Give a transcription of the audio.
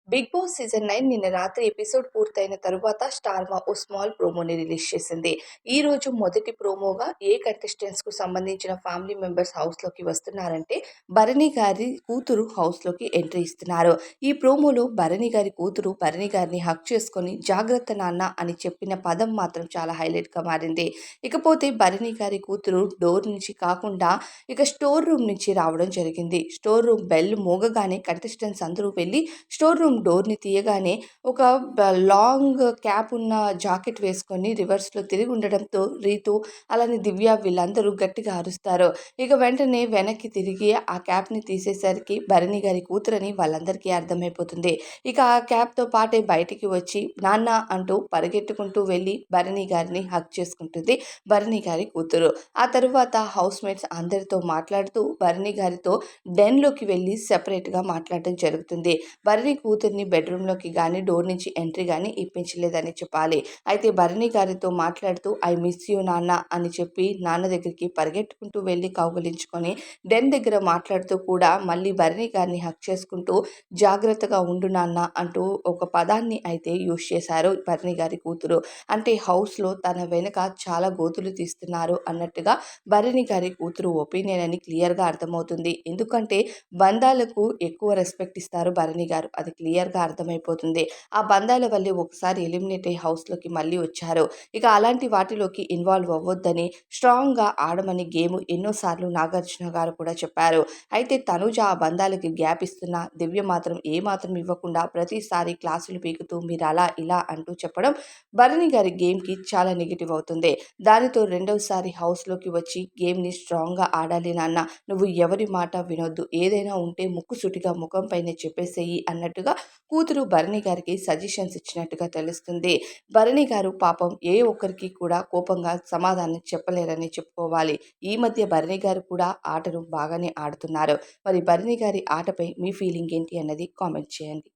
Big boss season 9 నిన్న రాత్రి episode పూర్తయిన తరువాత స్టార్ మా ఓ స్మాల్ ప్రోమోని రిలీజ్ చేసింది. ఈ రోజు మొదటి ప్రోమోగా ఏ కంటెస్టెంట్స్‌కు సంబంధించిన ఫ్యామిలీ మెంబర్స్ హౌస్‌లోకి వస్తున్నారంటే భరణి గారి కూతురు హౌస్‌లోకి ఎంట్రీ ఇస్తున్నారు. ఈ ప్రోమోలో భరణి గారి కూతురు భరణి గారిని హగ్ చేసుకొని జాగ్రత్త నాన్న అని చెప్పిన పదం మాత్రం చాలా హైలైట్‌గా మారింది. ఇకపోతే భరణి గారి కూతురు డోర్ నుంచి కాకుండా స్టోర్ రూమ్ నుంచి రావడం జరిగింది. స్టోర్ రూమ్ బెల్ మోగగానే కంటెస్టెంట్స్ అందరూ వెళ్లి స్టోర్ రూమ్ డోర్‌ని తీయగానే ఒక లాంగ్ క్యాప్ ఉన్న జాకెట్ వేసుకొని రివర్స్‌లో తిరిగి ఉండడంతో రీతు, అలానే దివ్య వీళ్ళందరూ గట్టిగా అరుస్తారు. వెంటనే వెనక్కి తిరిగి ఆ క్యాప్‌ని తీసేసరికి భరణి గారి కూతురని వాళ్ళందరికీ అర్థమైపోతుంది. ఆ క్యాప్‌తో పాటే బయటికి వచ్చి నాన్న అంటూ పరిగెట్టుకుంటూ వెళ్లి భరణి గారిని హగ్ చేసుకుంటుంది భరణి గారి కూతురు. ఆ తరువాత హౌస్‌మేట్స్ అందరితో మాట్లాడుతూ భరణి గారితో డెన్‌లోకి వెళ్లి సెపరేట్‌గా మాట్లాడడం జరుగుతుంది. భరణి కూతుర్ని బెడ్‌రూమ్‌లోకి గాని, డోర్ నుంచి ఎంట్రీ గాని ఇప్పించలేదని చెప్పాలి. అయితే భరణి గారితో మాట్లాడుతూ ఐ మిస్ యూ నాన్న అని చెప్పి నాన్న దగ్గరికి పరిగెట్టుకుంటూ వెళ్లి కౌగిలించుకొని డెన్ దగ్గర మాట్లాడుతూ కూడా మళ్ళీ భరణి గారిని హగ్ చేసుకుంటూ జాగ్రత్తగా ఉండు నాన్న అంటూ ఒక పదాన్ని అయితే యూజ్ చేశారు భరణి గారి కూతురు. అంటే హౌస్‌లో తన వెనక చాలా గోతులు తీస్తున్నారు అన్నట్టుగా భరణి గారి కూతురు ఒపీనియన్ అని క్లియర్‌గా అర్థమవుతుంది. ఎందుకంటే బంధాలకు ఎక్కువ రెస్పెక్ట్ ఇస్తారు భరణి గారు. అది క్లియర్‌గా అర్థమైపోతుంది. ఆ బంధాల వల్లే ఒకసారి ఎలిమినేట్ అయ్యి హౌస్‌లోకి మళ్ళీ వచ్చారు. అలాంటి వాటిలోకి ఇన్వాల్వ్ అవ్వొద్దని, స్ట్రాంగ్‌గా ఆడమని గేమ్ ఎన్నో సార్లు నాగార్జున గారు కూడా చెప్పారు. అయితే తనుజ ఆ బంధాలకి గ్యాప్ ఇస్తున్నా, దివ్య మాత్రం ఏమాత్రం ఇవ్వకుండా ప్రతిసారి క్లాసులు పీకుతూ మీరలా, ఇలా అంటూ చెప్పడం భరణి గారి గేమ్‌కి చాలా నెగెటివ్ అవుతుంది. దానితో రెండోసారి హౌస్‌లోకి వచ్చి గేమ్‌ని స్ట్రాంగ్‌గా ఆడాలి నాన్న. నువ్వు ఎవరి మాట వినొద్దు. ఏదైనా ఉంటే ముక్కుసూటిగా ముఖం పైనే చెప్పేసేయి అన్నట్టుగా కూతురు భరణి గారికి సజెషన్స్ ఇచ్చినట్టుగా తెలుస్తుంది. భరణి గారు పాపం ఏ ఒక్కరికి కూడా కోపంగా సమాధానం చెప్పలేరని చెప్పుకోవాలి. ఈ మధ్య భరణి గారు కూడా ఆటను బాగానే ఆడుతున్నారు. మరి భరణి గారి ఆటపై మీ ఫీలింగ్ ఏంటి అన్నది కామెంట్ చేయండి.